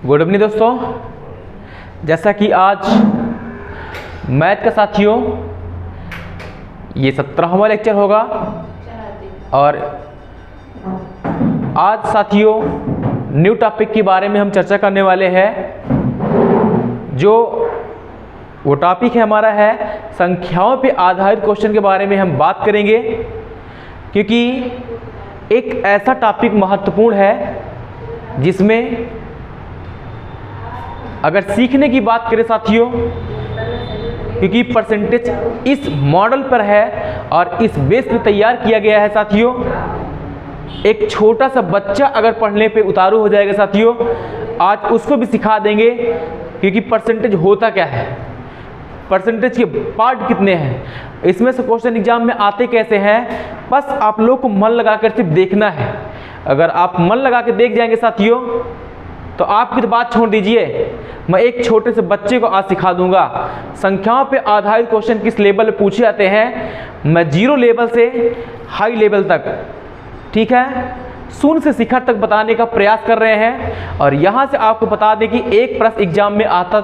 Good evening दोस्तों। जैसा कि आज मैथ का साथियों ये 17वां लेक्चर होगा और आज साथियों न्यू टॉपिक के बारे में हम चर्चा करने वाले हैं। जो वो टॉपिक है हमारा है संख्याओं पे आधारित क्वेश्चन के बारे में हम बात करेंगे, क्योंकि एक ऐसा टॉपिक महत्वपूर्ण है जिसमें अगर सीखने की बात करें साथियों, क्योंकि परसेंटेज इस मॉडल पर है और इस बेस पे तैयार किया गया है साथियों। एक छोटा सा बच्चा अगर पढ़ने पे उतारू हो जाएगा साथियों, आज उसको भी सिखा देंगे क्योंकि परसेंटेज होता क्या है, परसेंटेज के पार्ट कितने हैं, इसमें से क्वेश्चन एग्जाम में आते कैसे हैं। बस आप लोग को मन लगा कर सिर्फ देखना है। अगर आप मन लगा के देख जाएंगे साथियों तो आपकी तो बात छोड़ दीजिए, मैं एक छोटे से बच्चे को आज सिखा दूंगा संख्याओं पे आधारित क्वेश्चन किस लेवल पे पूछे जाते हैं। मैं 0 लेवल से हाई लेवल तक, ठीक है, शून्य से शिखर तक बताने का प्रयास कर रहे हैं। और यहाँ से आपको बता दें कि एक प्रश्न एग्जाम में आता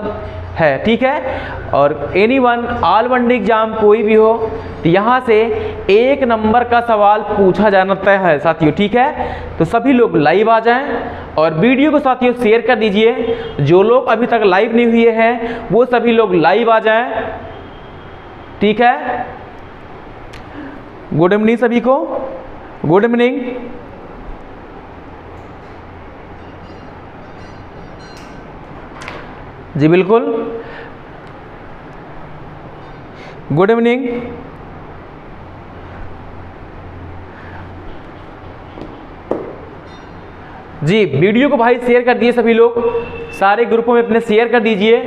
है, ठीक है। और एनीवन ऑल वन एग्जाम कोई भी हो तो यहाँ से 1 नंबर का सवाल पूछा जाना तय है साथियों, ठीक है। तो सभी लोग लाइव आ जाएं और वीडियो को साथियों शेयर कर दीजिए। जो लोग अभी तक लाइव नहीं हुए हैं वो सभी लोग लाइव आ जाएं, ठीक है। गुड इवनिंग सभी को, गुड इवनिंग। जी बिल्कुल, गुड इवनिंग। जी वीडियो को भाई शेयर कर दिए सभी लोग, सारे ग्रुपों में अपने शेयर कर दीजिए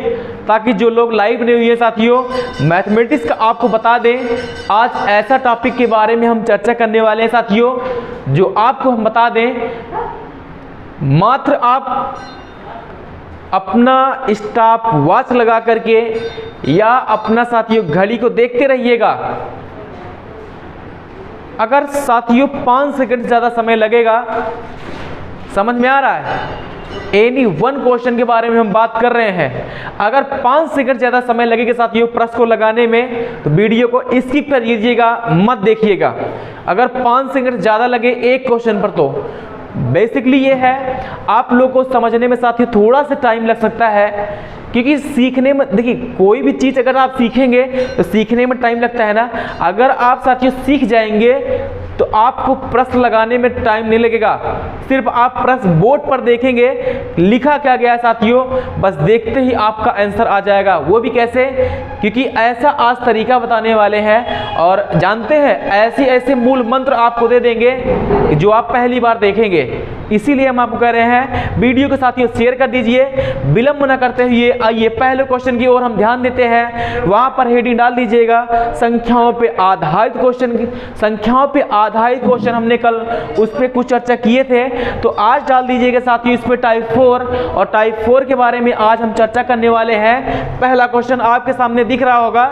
ताकि जो लोग लाइव नहीं हुए साथियों, मैथमेटिक्स का आपको बता दें आज ऐसा टॉपिक के बारे में हम चर्चा करने वाले हैं साथियों, जो आपको हम बता दें मात्र आप अपना स्टॉप वॉच लगा करके या अपना साथियों घड़ी को देखते रहिएगा। अगर साथियों 5 सेकंड से ज़्यादा समय लगेगा, समझ में आ रहा है, एनी वन क्वेश्चन के बारे में हम बात कर रहे हैं, अगर 5 सेकंड ज़्यादा समय लगेगा साथियों प्रश्न को लगाने में तो वीडियो को स्किप कर दीजिएगा, मत देखिएगा। अगर 5 सेकंड ज़्यादा लगे एक क्वेश्चन पर तो बेसिकली ये है आप लोग को समझने में साथियों थोड़ा सा टाइम लग सकता है, क्योंकि सीखने में देखिए कोई भी चीज़ अगर आप सीखेंगे तो सीखने में टाइम लगता है ना। अगर आप साथियों सीख जाएंगे तो आपको प्रश्न लगाने में टाइम नहीं लगेगा, सिर्फ आप प्रश्न बोर्ड पर देखेंगे लिखा क्या गया है साथियों, बस देखते ही आपका आंसर आ जाएगा। वो भी कैसे, क्योंकि ऐसा आज तरीका बताने वाले हैं और जानते हैं ऐसे ऐसे मूल मंत्र आपको दे देंगे जो आप पहली बार देखेंगे। इसीलिए हम आपको कह रहे हैं वीडियो के साथियों शेयर कर दीजिए। विलंब न करते हुए आइए पहले क्वेश्चन की ओर हम ध्यान देते हैं। वहां पर हेडिंग डाल दीजिएगा संख्याओं पे आधारित क्वेश्चन। संख्याओं पे आधारित क्वेश्चन हमने कल उस पर कुछ चर्चा किए थे, तो आज डाल दीजिएगा साथियों इस पर टाइप 4, और टाइप 4 के बारे में आज हम चर्चा करने वाले हैं। पहला क्वेश्चन आपके सामने दिख रहा होगा,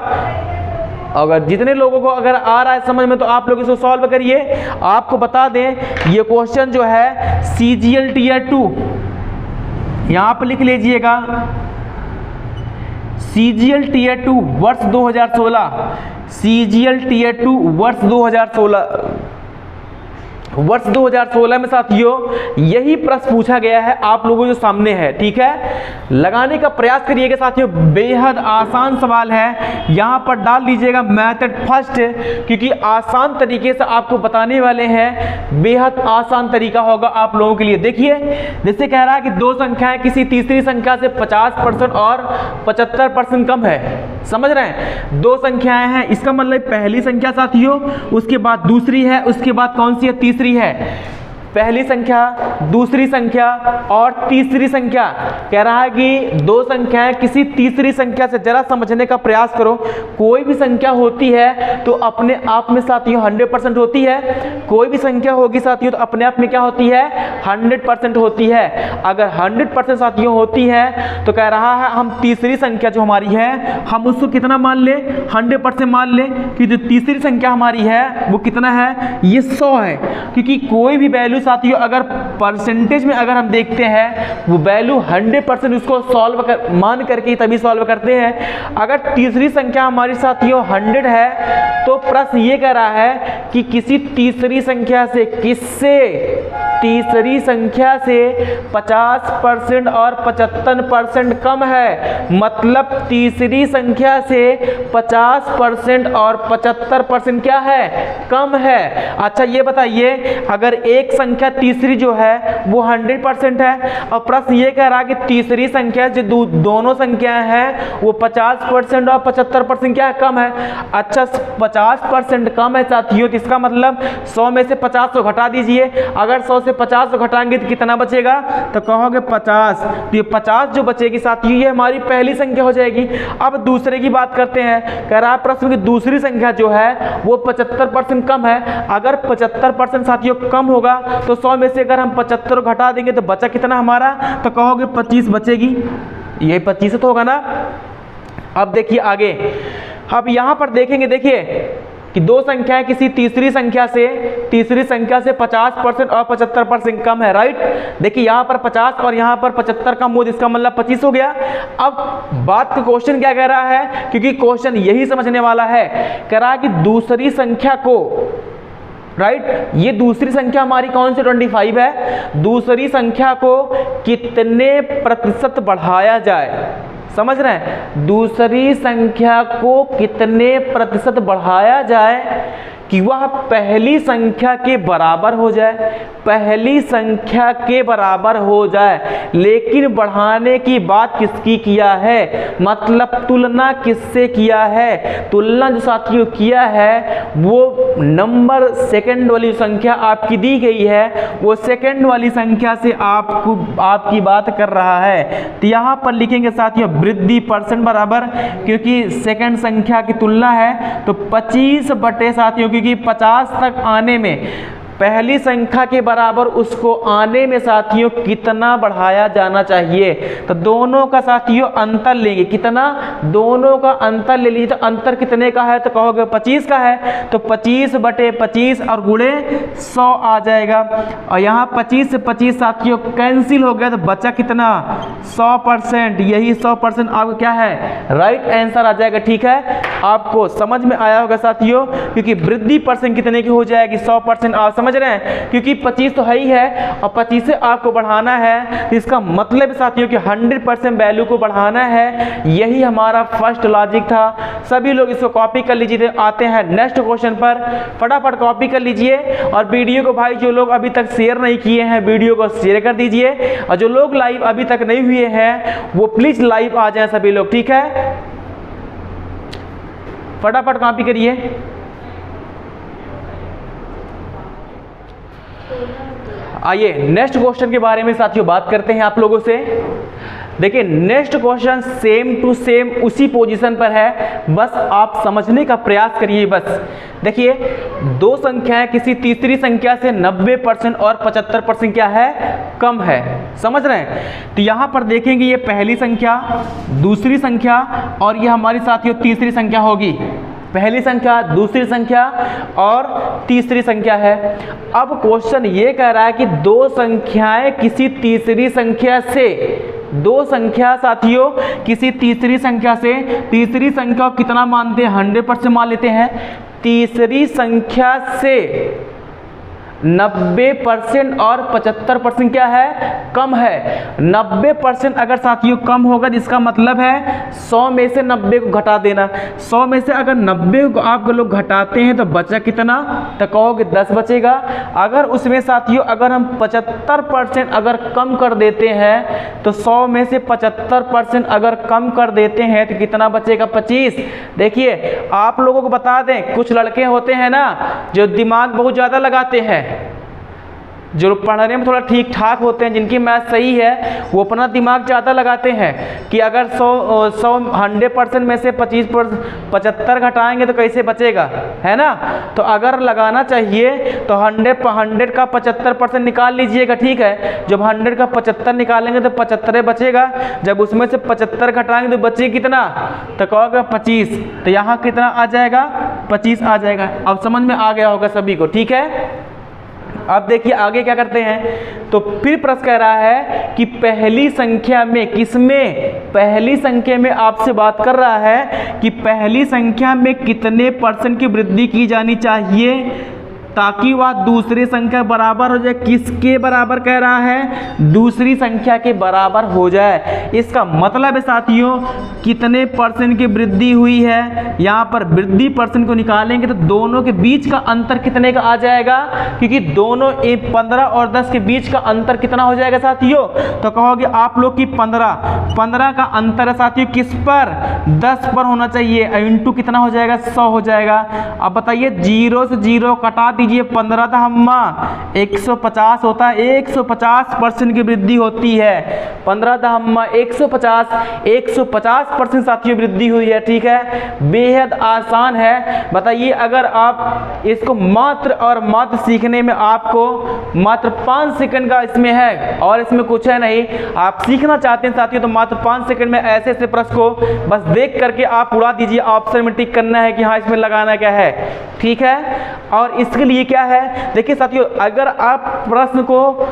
अगर जितने लोगों को अगर आ रहा है समझ में तो आप लोग इसको सॉल्व करिए। आपको बता दें ये क्वेश्चन जो है CGL Tier 2, यहां पर लिख लीजिएगा CGL Tier 2 वर्ष 2016, CGL Tier 2 वर्ष 2016 में साथियों यही प्रश्न पूछा गया है आप लोगों के सामने है, ठीक है। लगाने का प्रयास करिएगा साथियों, बेहद आसान सवाल है। यहाँ पर डाल दीजिएगा मेथड फर्स्ट, क्योंकि आसान तरीके से आपको बताने वाले हैं, बेहद आसान तरीका होगा आप लोगों के लिए। देखिए जैसे कह रहा है कि 2 संख्याएं किसी तीसरी संख्या से 50% और 75% कम है, समझ रहे हैं। 2 संख्याएं हैं, इसका मतलब पहली संख्या साथियों, उसके बाद दूसरी है, उसके बाद कौन सी है, तीसरी है। पहली संख्या, दूसरी संख्या और तीसरी संख्या। कह रहा है कि 2 संख्याएं किसी तीसरी संख्या से, जरा समझने का प्रयास करो। कोई भी संख्या होती है तो अपने आप में साथियों 100% होती है, कोई भी संख्या होगी साथियों तो अपने आप में क्या होती है, 100% होती है। अगर 100% साथियों होती है तो कह रहा है हम तीसरी संख्या जो हमारी है हम उसको कितना मान ले, 100% मान ले कि जो तीसरी संख्या हमारी है वो कितना है, ये 100 है। क्योंकि कोई भी वैल्यू वैल्यू साथियों अगर परसेंटेज में अगर हम देखते हैं वो वैल्यू 100% उसको मान करके तभी सॉल्व करते हैं। अगर तीसरी संख्या हमारी साथियों 100 है तो प्रश्न ये कह रहा है कि किसी तीसरी संख्या से, तीसरी संख्या से 50% और 75% कम है, मतलब तीसरी संख्या से 50% और 75% क्या है, कम है। अच्छा ये बताइए अगर एक संख्या तीसरी जो है वो 100% है और प्रश्न ये कह रहा है कि तीसरी संख्या जो दोनों संख्याएं हैं वो 50% और 75% क्या है, कम है। अच्छा 50% कम है साथियों, इसका मतलब 100 में से 50 को घटा दीजिए। अगर 100 से 50 को घटाएंगे तो कितना बचेगा, तो कहोगे 50। तो ये 50 जो बचेगी साथियों ये हमारी पहली संख्या हो जाएगी। अब दूसरे की बात करते हैं, कह रहा है प्रश्न की दूसरी संख्या जो है वो 75% कम है। अगर 75% साथियों कम होगा तो 100 में से अगर हम 75 को घटा देंगे तो बचा कितना हमारा, तो कहोगे 25 बचेगी। ये 25 तो होगा ना। अब देखिए आगे, अब यहां पर देखेंगे, देखिए कि दो संख्याएं किसी तीसरी संख्या से 50% और 75% कम है, राइट। देखिए यहां पर 50 और यहां पर 75 कम हो, जिसका मतलब 25 हो गया। अब बात का क्वेश्चन क्या कह रहा है, क्योंकि क्वेश्चन यही समझने वाला है, कह रहा है कि दूसरी संख्या को, राइट, ये दूसरी संख्या हमारी कौन सी 25 है, दूसरी संख्या को कितने प्रतिशत बढ़ाया जाए, समझ रहे हैं, दूसरी संख्या को कितने प्रतिशत बढ़ाया जाए कि वह पहली संख्या के बराबर हो जाए, पहली संख्या के बराबर हो जाए। लेकिन बढ़ाने की बात किसकी किया है, मतलब तुलना किससे किया है, तुलना जो साथियों किया है वो नंबर सेकंड वाली संख्या आपकी दी गई है, वो सेकंड वाली संख्या से आपकी बात कर रहा है। तो यहाँ पर लिखेंगे साथियों वृद्धि परसेंट बराबर, क्योंकि सेकंड संख्या की तुलना है तो 25 बटे साथियों, क्योंकि 50 तक आने में पहली संख्या के बराबर उसको आने में साथियों कितना बढ़ाया जाना चाहिए। तो दोनों का साथियों अंतर लेंगे, कितना, दोनों का अंतर ले लीजिए। तो अंतर कितने का है, तो कहोगे 25 का है, तो 25 बटे 25 और गुणे 100 आ जाएगा। और यहाँ 25 से 25 साथियों कैंसिल हो गया, तो बचा कितना, 100%। यही 100% आपको क्या है, राइट आंसर आ जाएगा। ठीक है, आपको समझ में आया होगा साथियों, क्योंकि वृद्धि परसेंट कितने की हो जाएगी, 100%। आप समझ रहे हैं, क्योंकि 25 तो है ही है और 25 से आपको बढ़ाना है, इसका मतलब साथियों कि 100% वैल्यू को बढ़ाना है। यही हमारा फर्स्ट लॉजिक था। सभी लोग इसको कॉपी कर लीजिए। आते हैं नेक्स्ट क्वेश्चन पर, फटाफट कॉपी कर लीजिए और वीडियो को भाई जो लोग अभी तक शेयर नहीं किए हैं वीडियो को शेयर कर दीजिए, और जो लोग लाइव अभी तक नहीं हुए हैं वो प्लीज लाइव आ जाएं सभी लोग। ठीक है, फटाफट कॉपी करिए। आइए नेक्स्ट क्वेश्चन के बारे में साथियों बात करते हैं आप लोगों से। देखिए next question same to same उसी पोजीशन पर है, बस आप समझने का प्रयास करिए। बस देखिए दो संख्याएं किसी तीसरी संख्या से 90% और 75% क्या है, कम है, समझ रहे हैं। तो यहां पर देखेंगे ये पहली संख्या, दूसरी संख्या और ये हमारी साथियों तीसरी संख्या होगी। पहली संख्या, दूसरी संख्या और तीसरी संख्या है। अब क्वेश्चन ये कह रहा है कि दो संख्याएं किसी तीसरी संख्या से, दो संख्या साथियों किसी तीसरी संख्या से, तीसरी संख्या को कितना मानते हैं, 100% मान लेते हैं। तीसरी संख्या से 90% और 75% क्या है, कम है। 90% अगर साथियों कम होगा जिसका मतलब है 100 में से 90 को घटा देना। 100 में से अगर 90 को आप लोग घटाते हैं तो बचा कितना, तो कहोगे 10 बचेगा। अगर उसमें साथियों अगर हम 75% अगर कम कर देते हैं तो 100 में से 75% अगर कम कर देते हैं तो कितना बचेगा, 25। देखिए आप लोगों को बता दें, कुछ लड़के होते हैं ना जो दिमाग बहुत ज़्यादा लगाते हैं, जो पढ़ने में थोड़ा ठीक ठाक होते हैं, जिनकी मैथ सही है, वो अपना दिमाग ज़्यादा लगाते हैं कि अगर 100% में से 75 घटाएंगे तो कैसे बचेगा, है ना। तो अगर लगाना चाहिए तो 100 का 75% निकाल लीजिएगा, ठीक है। जब 100 का 75 निकालेंगे तो 75 बचेगा। जब उसमें से 75 घटाएंगे तो बचे कितना, तो कहोगे 25। तो यहाँ कितना आ जाएगा, 25 आ जाएगा। अब समझ में आ गया होगा सभी को, ठीक है। अब देखिए आगे क्या करते हैं, तो फिर प्रश्न कह रहा है कि पहली संख्या में, किसमें, पहली संख्या में आपसे बात कर रहा है कि पहली संख्या में कितने % की वृद्धि की जानी चाहिए ताकि वह दूसरी संख्या बराबर हो जाए। किसके बराबर कह रहा है, दूसरी संख्या के बराबर हो जाए। इसका मतलब है साथियों कितने % की वृद्धि हुई है, यहाँ पर वृद्धि % को निकालेंगे तो दोनों के बीच का अंतर कितने का आ जाएगा, क्योंकि दोनों 15 और 10 के बीच का अंतर कितना हो जाएगा साथियों, तो कहोगे आप लोग कि 15 का अंतर है साथियों किस पर, 10 पर होना चाहिए, इंटू कितना हो जाएगा, 100 हो जाएगा। अब बताइए 0 से 0 कटा दीजिए, 15 था हम्मा 150 होता है, 150% की वृद्धि होती है। 15 था हम्मा 150% साथियों वृद्धि हुई है। ठीक है, बेहद आसान है। बताइए अगर आप इसको मात्र और मात्र सीखने में आपको मात्र 5 सेकंड का इसमें है और इसमें कुछ है नहीं, आप सीखना चाहते हैं साथियों तो मात्र 5 सेकंड में ऐसे ऐसे प्रश्न को बस देख करके आप उड़ा दीजिए। ऑप्शन में टिक करना है कि हाँ इसमें लगाना क्या है। ठीक है, और इसके लिए क्या है, देखिए साथियों अगर आप प्रश्न को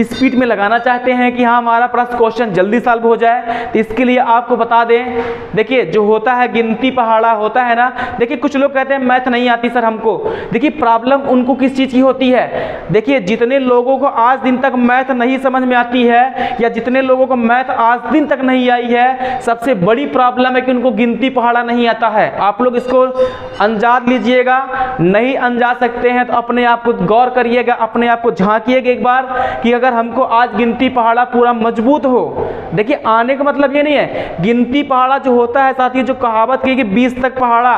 स्पीड में लगाना चाहते हैं कि हाँ हमारा प्रश्न क्वेश्चन जल्दी सॉल्व हो जाए, तो इसके लिए आपको बता दें, देखिए जो होता है गिनती पहाड़ा होता है ना, देखिए कुछ लोग कहते हैं मैथ नहीं आती सर हमको। देखिए प्रॉब्लम उनको किस चीज़ की होती है, देखिए जितने लोगों को आज दिन तक मैथ नहीं समझ में आती है या जितने लोगों को मैथ आज दिन तक नहीं आई है, सबसे बड़ी प्रॉब्लम है कि उनको गिनती पहाड़ा नहीं आता है। आप लोग इसको अंदाज लीजिएगा, नहीं अंदाज सकते हैं तो अपने आप को गौर करिएगा, अपने आप को झांकिएगा एक बार कि अगर हमको आज गिनती पहाड़ा पूरा मजबूत हो। देखिए आने का मतलब ये नहीं है, गिनती पहाड़ा जो होता है साथियों, जो कहावत की कि 20 तक पहाड़ा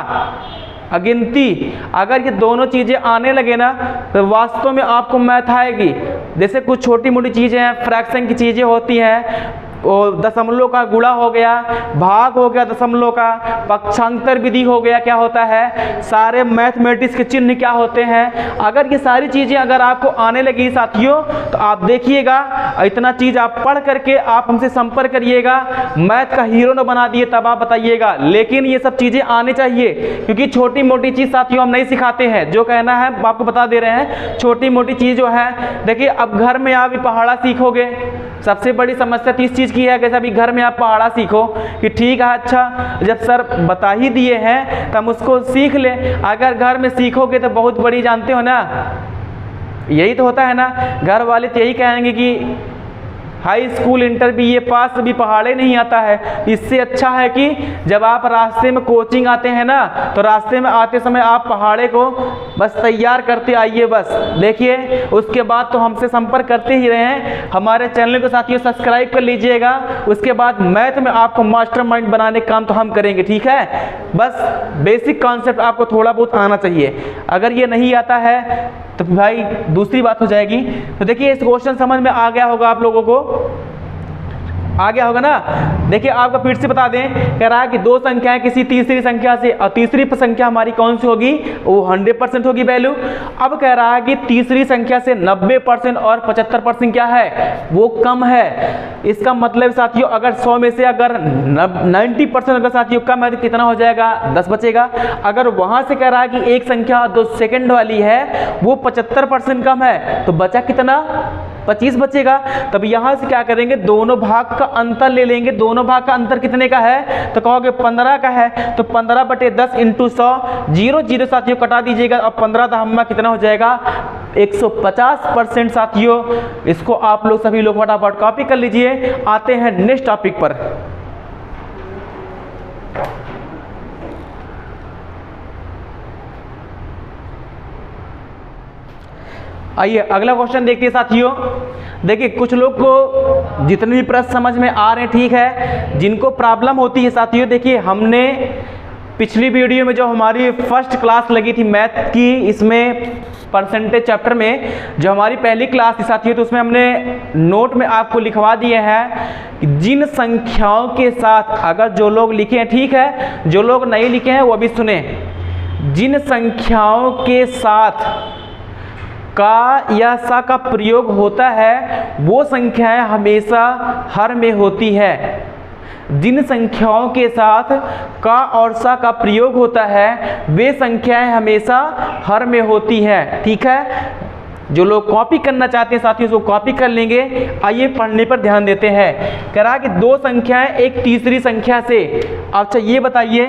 अगिनती, अगर ये दोनों चीज़ें आने लगे ना तो वास्तव में आपको मैथ आएगी। जैसे कुछ छोटी मोटी चीज़ें हैं, फ्रैक्शन की चीज़ें होती हैं, और दशमलव का गुणा हो गया, भाग हो गया दशमलव का, पक्षांतर विधि हो गया, क्या होता है, सारे मैथमेटिक्स के चिन्ह क्या होते हैं। अगर ये सारी चीज़ें अगर आपको आने लगी साथियों तो आप देखिएगा, इतना चीज़ आप पढ़ करके आप हमसे संपर्क करिएगा, मैथ का हीरो न बना दिए तब आप बताइएगा। लेकिन ये सब चीज़ें आने चाहिए, क्योंकि छोटी मोटी चीज़ साथियों हम नहीं सिखाते हैं, जो कहना है आपको बता दे रहे हैं। छोटी मोटी चीज़ जो है, देखिए अब घर में आप पहाड़ा सीखोगे, सबसे बड़ी समस्या तो इस चीज़ की है कि अभी घर में आप पहाड़ा सीखो कि ठीक है, अच्छा जब सर बता ही दिए हैं तो हम उसको सीख लें। अगर घर में सीखोगे तो बहुत बड़ी, जानते हो ना, यही तो होता है ना, घर वाले तो यही कहेंगे कि हाई स्कूल इंटर BA पास भी पहाड़े नहीं आता है। इससे अच्छा है कि जब आप रास्ते में कोचिंग आते हैं ना, तो रास्ते में आते समय आप पहाड़े को बस तैयार करते आइए बस। देखिए उसके बाद तो हमसे संपर्क करते ही रहें, हमारे चैनल को साथियों सब्सक्राइब कर लीजिएगा। उसके बाद मैथ में आपको मास्टरमाइंड बनाने का काम तो हम करेंगे। ठीक है, बस बेसिक कॉन्सेप्ट आपको थोड़ा बहुत आना चाहिए। अगर ये नहीं आता है तो भाई दूसरी बात हो जाएगी। तो देखिए इस क्वेश्चन समझ में आ गया होगा, आप लोगों को आ गया होगा ना। देखिए आपको फिर से बता दें, कह रहा है कि दो संख्याएं किसी तीसरी संख्या से, और तीसरी संख्या हमारी कौन सी होगी, वो 100% होगी वैल्यू। अब कह रहा है कि तीसरी संख्या से 90% और 75% क्या है, वो कम है। इसका मतलब साथियों अगर 100 में से अगर 90% अगर साथियों कम है तो कितना हो जाएगा, 10 बचेगा। अगर वहां से कह रहा है कि एक संख्या 2 सेकंड वाली है वो 75% कम है, तो बचा कितना, 25 बचेगा। तब यहां से क्या करेंगे, दोनों भाग का अंतर ले लेंगे। दोनों भाग का अंतर कितने का है, तो कहोगे 15 का है, तो 15/10 × 100, 0 0 साथियों कटा दीजिएगा। अब 15 का हम्मा कितना हो जाएगा, 150% साथियों। इसको आप लोग सभी लोग फटाफट कॉपी कर लीजिए। आते हैं नेक्स्ट टॉपिक पर। आइए अगला क्वेश्चन देखते हैं साथियों। देखिए कुछ लोग को जितने भी प्रश्न समझ में आ रहे हैं, ठीक है, जिनको प्रॉब्लम होती है साथियों, देखिए हमने पिछली वीडियो में जो हमारी फर्स्ट क्लास लगी थी मैथ की, इसमें परसेंटेज चैप्टर में जो हमारी पहली क्लास थी साथियों, तो उसमें हमने नोट में आपको लिखवा दिए हैं कि जिन संख्याओं के साथ, अगर जो लोग लिखे हैं ठीक है, जो लोग नहीं लिखे हैं वो भी सुने, जिन संख्याओं के साथ का या सा का प्रयोग होता है वो संख्याएं हमेशा हर में होती है। जिन संख्याओं के साथ का और सा का प्रयोग होता है वे संख्याएं हमेशा हर में होती हैं। ठीक है, जो लोग कॉपी करना चाहते हैं साथियों उसको कॉपी कर लेंगे। आइए पढ़ने पर ध्यान देते हैं। कह रहा है कि दो संख्याएं एक तीसरी संख्या से। अच्छा ये बताइए,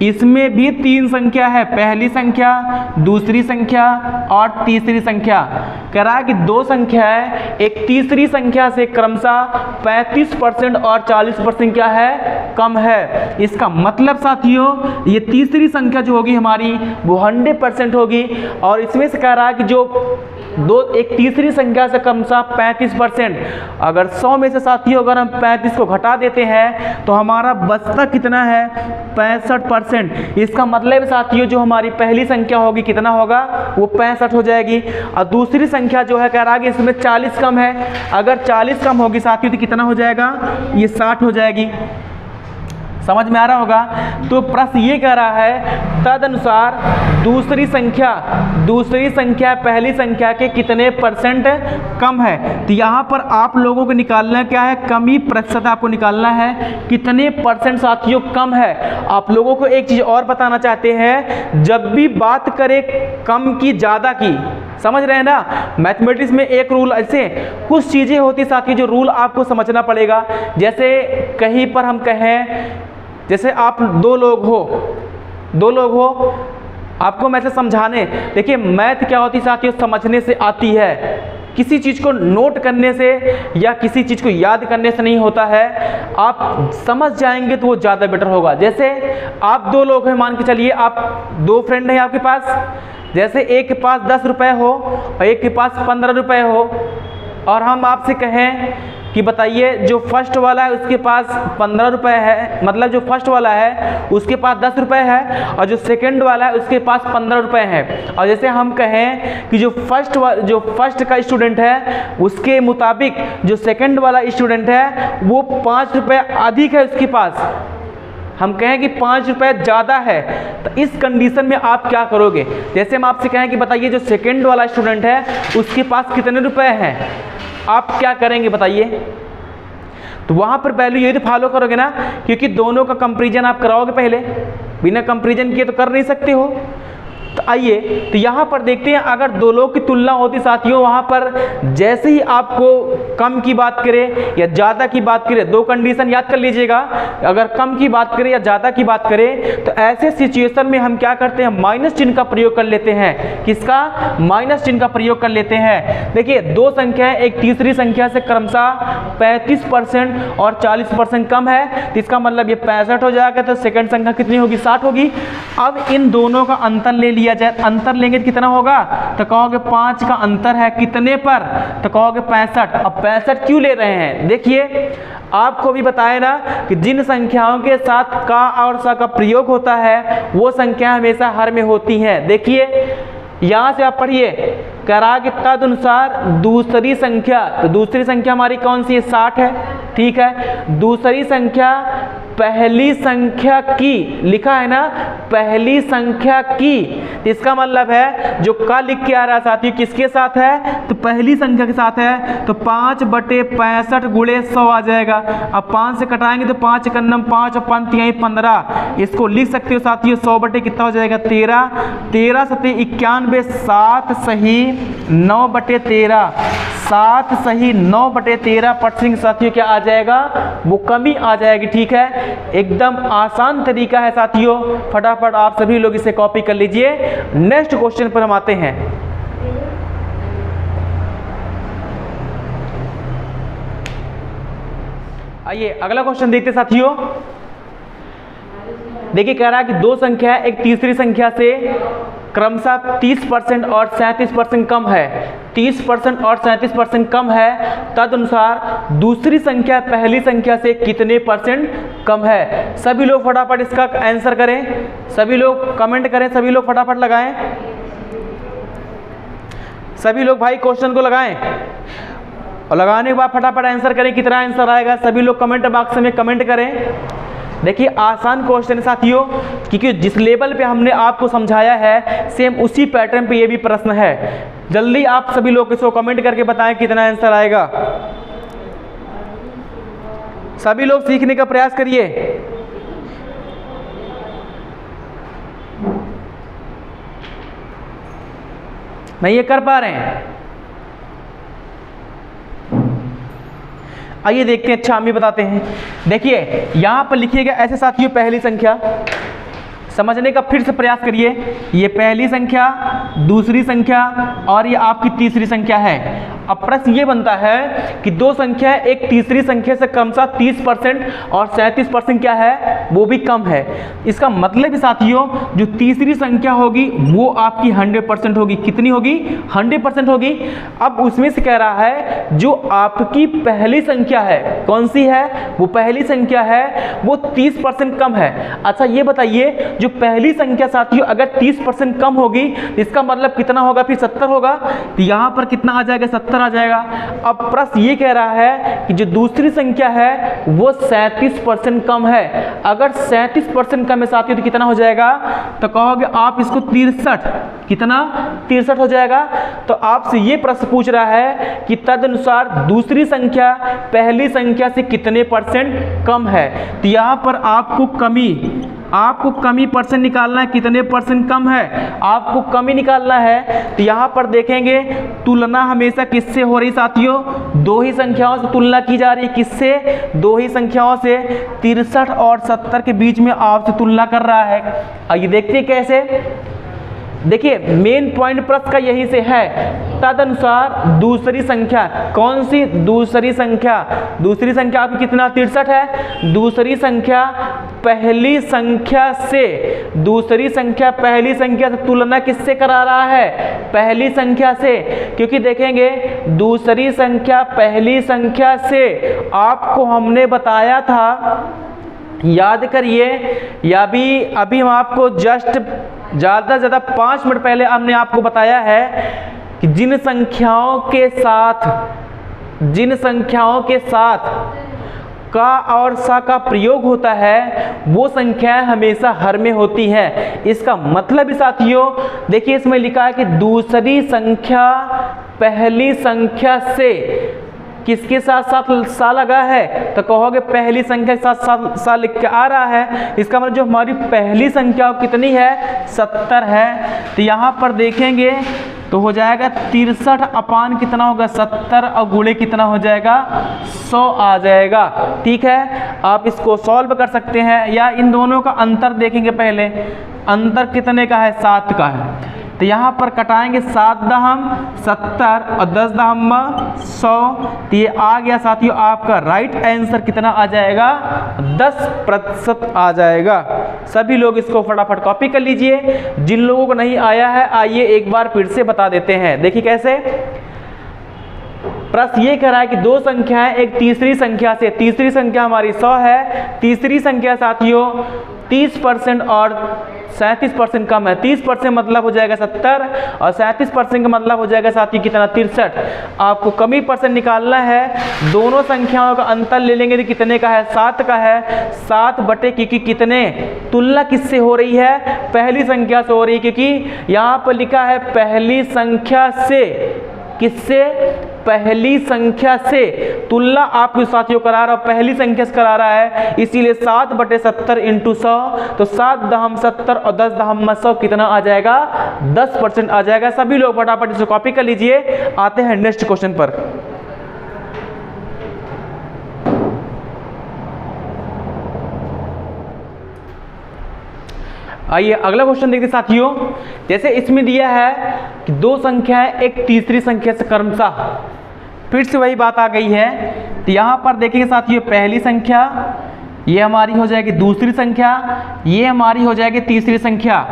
इसमें भी तीन संख्या है, पहली संख्या, दूसरी संख्या और तीसरी संख्या। कह रहा है कि दो संख्याएं एक तीसरी संख्या से क्रमशः 35% और 40% क्या है, कम है। इसका मतलब साथियों ये तीसरी संख्या जो होगी हमारी वो 100% होगी। और इसमें से कह रहा है कि जो एक तीसरी संख्या से क्रमशः 35%, अगर 100 में से साथियों अगर हम 35 को घटा देते हैं तो हमारा बचता कितना है, 65%। इसका मतलब साथियों जो हमारी पहली संख्या होगी कितना होगा, वो 65 हो जाएगी। और दूसरी संख्या जो है कह रहा है कि इसमें 40 कम है, अगर 40 कम होगी साथियों तो कितना हो जाएगा, ये 60 हो जाएगी। समझ में आ रहा होगा। तो प्रश्न ये कह रहा है तदनुसार दूसरी संख्या पहली संख्या के कितने परसेंट कम है। तो यहाँ पर आप लोगों को निकालना क्या है, कमी प्रतिशत आपको निकालना है, कितने परसेंट साथियों कम है। आप लोगों को एक चीज़ और बताना चाहते हैं, जब भी बात करें कम की ज़्यादा की, समझ रहे हैं ना, मैथमेटिक्स में एक रूल ऐसे कुछ चीज़ें होती साथियों जो रूल आपको समझना पड़ेगा। जैसे कहीं पर हम कहें, जैसे आप दो लोग हो, आपको मैथ समझाने, देखिए मैथ क्या होती साथियों, समझने से आती है, किसी चीज़ को नोट करने से या किसी चीज़ को याद करने से नहीं होता है। आप समझ जाएंगे तो वो ज़्यादा बेटर होगा। जैसे आप दो लोग हैं, मान के चलिए आप दो फ्रेंड हैं आपके पास, जैसे एक के पास 10 रुपये हो और एक के पास 15 रुपये हो, और हम आपसे कहें कि बताइए जो फर्स्ट वाला है उसके पास 15 रुपये है, मतलब जो फर्स्ट वाला है उसके पास 10 रुपये है, और जो सेकंड वाला है उसके पास 15 रुपये है। और जैसे हम कहें कि जो फर्स्ट का स्टूडेंट है उसके मुताबिक जो सेकंड वाला स्टूडेंट है वो 5 रुपये अधिक है उसके पास, हम कहें कि 5 रुपये ज़्यादा है, तो इस कंडीशन में आप क्या करोगे। जैसे हम आपसे कहें कि बताइए जो सेकंड वाला स्टूडेंट है उसके पास कितने रुपए हैं, आप क्या करेंगे बताइए। तो वहाँ पर वैल्यू यही तो फॉलो करोगे ना, क्योंकि दोनों का कंपैरिजन आप कराओगे पहले, बिना कंपैरिजन किए तो कर नहीं सकते हो। तो आइए तो यहाँ पर देखते हैं, अगर दो लोग की तुलना होती साथियों, वहाँ पर जैसे ही आपको कम की बात करें या ज़्यादा की बात करें, दो कंडीशन याद कर लीजिएगा, अगर कम की बात करें या ज़्यादा की बात करें तो ऐसे सिचुएशन में हम क्या करते हैं, माइनस चिन्ह का प्रयोग कर लेते हैं। किसका, माइनस चिन्ह का प्रयोग कर लेते हैं। देखिए दो संख्याएं एक तीसरी संख्या से क्रमशः 35% और 40% कम है, तो इसका मतलब ये 65 हो जाएगा, तो सेकंड संख्या कितनी होगी, 60 होगी। अब इन दोनों का अंतर ले लिया जाए, अंतर लेंगे तो कितना होगा, तो कहोगे 5 का अंतर है कितने पर, तो कहोगे 65। अब 65 क्यों ले रहे हैं, देखिए आपको भी बताया ना कि जिन संख्याओं के साथ का और सा का प्रयोग होता है वो संख्या हमेशा हर में होती हैं। देखिए यहाँ से आप पढ़िए, कह रहा कि तदनुसार दूसरी संख्या, तो दूसरी संख्या हमारी कौन सी है, 60 है, ठीक है। दूसरी संख्या पहली संख्या की, लिखा है ना पहली संख्या की, तो इसका मतलब है जो का लिख के आ रहा है साथियों किसके साथ है, तो पहली संख्या के साथ है, तो 5/65 गुणे 100 आ जाएगा। अब 5 से कटाएंगे तो 5 कन्नम 5 और 5 तिहाई 15, इसको लिख सकते हो साथियों 100 बटे कितना हो जाएगा, 13, 13 सते 91, 7 सही 9/13, 7 सही 9/13% साथियों क्या आ जाएगा, वो कमी आ जाएगी, ठीक है। एकदम आसान तरीका है साथियों, फटाफट आप सभी लोग इसे कॉपी कर लीजिए। नेक्स्ट क्वेश्चन पर हम आते हैं। आइए अगला क्वेश्चन देखते साथियों। देखिए कह रहा है कि दो संख्या एक तीसरी संख्या से क्रमशः 30% और 37% कम है, 30% और 37% कम है, तदनुसार दूसरी संख्या पहली संख्या से कितने परसेंट कम है। सभी लोग फटाफट इसका आंसर करें, सभी लोग कमेंट करें, सभी लोग फटाफट लगाएं, सभी लोग भाई क्वेश्चन को लगाएं और लगाने के बाद फटाफट आंसर करें, कितना आंसर आएगा सभी लोग कमेंट बॉक्स में कमेंट करें। देखिए आसान क्वेश्चन है साथियों, क्योंकि जिस लेवल पे हमने आपको समझाया है सेम उसी पैटर्न पे ये भी प्रश्न है। जल्दी आप सभी लोग इसको कमेंट करके बताएं कितना आंसर आएगा। सभी लोग सीखने का प्रयास करिए। नहीं ये कर पा रहे हैं, आइए देखते हैं। अच्छा हम भी बताते हैं। देखिए यहाँ पर लिखिएगा ऐसे साथियों, पहली संख्या समझने का फिर से प्रयास करिए। ये पहली संख्या, दूसरी संख्या और ये आपकी तीसरी संख्या है। अब प्रश्न ये बनता है कि दो संख्या एक तीसरी संख्या से क्रमशः 30% और 37% क्या है, वो भी कम है। इसका मतलब साथियों जो तीसरी संख्या होगी वो आपकी 100% होगी। कितनी होगी? 100% होगी। अब उसमें से कह रहा है जो आपकी पहली संख्या है, कौन सी है? वो पहली संख्या है वो 30% कम है। अच्छा ये बताइए जो पहली संख्या साथियों अगर 30% कम होगी तो इसका मतलब कितना होगा? फिर 70 होगा। तो यहाँ पर कितना आ जाएगा? 70 आ जाएगा। अब प्रश्न ये कह रहा है कि जो दूसरी संख्या है वो 37% कम है। अगर 37% कम है साथियों तो कितना हो जाएगा? तो कहोगे आप इसको 63। कितना? 63 हो जाएगा। तो आपसे ये प्रश्न पूछ रहा है कि तदनुसार दूसरी संख्या पहली संख्या से कितने % कम है। तो यहाँ पर आपको कमी परसेंट निकालना है। कितने % कम है आपको कमी निकालना है। तो यहाँ पर देखेंगे तुलना हमेशा किससे हो रही साथियों? दो ही संख्याओं से तुलना की जा रही है। किससे? दो ही संख्याओं से। 63 और 70 के बीच में आपसे तुलना कर रहा है। आइए देखते हैं कैसे। देखिए मेन पॉइंट प्रश्न का यही से है। तदनुसार दूसरी संख्या, कौन सी दूसरी संख्या? दूसरी संख्या आपकी कितना? 63 है। दूसरी संख्या पहली संख्या से, दूसरी संख्या पहली संख्या से तुलना किससे करा रहा है? पहली संख्या से। क्योंकि देखेंगे दूसरी संख्या पहली संख्या से आपको हमने बताया था, याद करिए, या अभी हम आपको जस्ट ज़्यादा से ज़्यादा 5 मिनट पहले हमने आपको बताया है कि जिन संख्याओं के साथ का और सा का प्रयोग होता है वो संख्याएं हमेशा हर में होती हैं। इसका मतलब साथियों देखिए इसमें लिखा है कि दूसरी संख्या पहली संख्या से किसके साथ साथ सा लगा है? तो कहोगे पहली संख्या के साथ सा लिख के आ रहा है। इसका मतलब जो हमारी पहली संख्या कितनी है? 70 है। तो यहाँ पर देखेंगे तो हो जाएगा 63 अपान कितना होगा? 70 और गुणे कितना हो जाएगा? 100 आ जाएगा। ठीक है, आप इसको सॉल्व कर सकते हैं या इन दोनों का अंतर देखेंगे। पहले अंतर कितने का है? 7 का है। तो यहाँ पर कटाएंगे 7 दहम 70 और 10 दहम 100। तो ये आ गया साथियों आपका राइट आंसर कितना आ जाएगा? 10% आ जाएगा। सभी लोग इसको फटाफट कॉपी कर लीजिए। जिन लोगों को नहीं आया है आइए एक बार फिर से बता देते हैं। देखिए कैसे। प्रश्न ये कह रहा है कि दो संख्याएं एक तीसरी संख्या से, तीसरी संख्या हमारी 100 है, तीसरी संख्या साथियों 30% और 37% कम है। 30% मतलब हो जाएगा 70 और 37% का मतलब हो जाएगा साथियों कितना? 63। आपको कमी परसेंट निकालना है। दोनों संख्याओं का अंतर ले लेंगे तो कितने का है? 7 का है। 7 बटे क्योंकि कितने? तुलना किससे हो रही है? पहली संख्या से हो रही है, क्योंकि यहाँ पर लिखा है पहली संख्या से। किससे? पहली संख्या से तुलना आपके साथियों करा रहा है, पहली संख्या से करा रहा है, इसीलिए 7 बटे 70 इंटू 100। तो 7 दहम 70 और 10 दहम 100 कितना आ जाएगा? 10% आ जाएगा। सभी लोग फटाफट इसे कॉपी कर लीजिए। आते हैं नेक्स्ट क्वेश्चन पर। आइए अगला क्वेश्चन देखते साथियों। जैसे इसमें दिया है कि दो संख्याएं एक तीसरी संख्या से क्रमशः, फिर से वही बात आ गई है। तो यहाँ पर देखेंगे साथियों पहली संख्या ये हमारी हो जाएगी दूसरी संख्या, ये हमारी हो जाएगी तीसरी संख्या।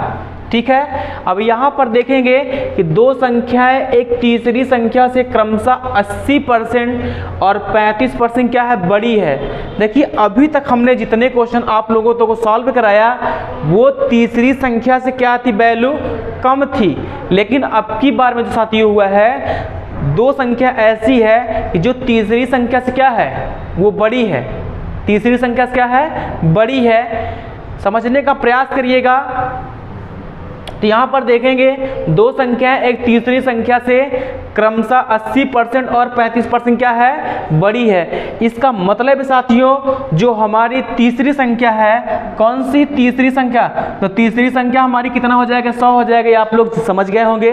ठीक है, अब यहाँ पर देखेंगे कि दो संख्याएं एक तीसरी संख्या से क्रमशः 80% और 35% क्या है? बड़ी है। देखिए अभी तक हमने जितने क्वेश्चन आप लोगों को सॉल्व कराया वो तीसरी संख्या से क्या थी? वैल्यू कम थी। लेकिन अब की बार में जो साथियों हुआ है दो संख्या ऐसी है कि जो तीसरी संख्या से क्या है? वो बड़ी है। तीसरी संख्या से क्या है? बड़ी है। समझने का प्रयास करिएगा। तो यहाँ पर देखेंगे दो संख्याएं एक तीसरी संख्या से क्रमशः 80% और 35% क्या है, बड़ी है। इसका मतलब साथियों जो हमारी तीसरी संख्या है, कौन सी तीसरी संख्या, तो तीसरी संख्या हमारी कितना हो जाएगा, 100 हो जाएगा। ये आप लोग समझ गए होंगे।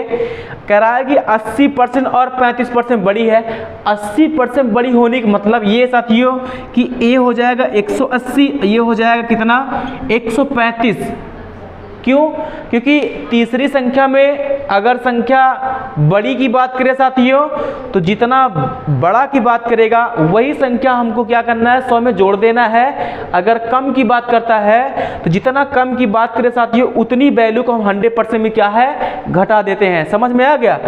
कह रहा है कि 80% और 35% बड़ी है। 80% बड़ी होने का मतलब ये साथियों कि ए हो जाएगा 180, ये हो जाएगा कितना, 135। क्यों? क्योंकि तीसरी संख्या में अगर संख्या बड़ी की बात करें साथियों तो जितना बड़ा की बात करेगा वही संख्या हमको क्या करना है, 100 में जोड़ देना है। अगर कम की बात करता है तो जितना कम की बात करें साथियों उतनी वैल्यू को हम 100% में क्या है, घटा देते हैं। समझ में आ गया?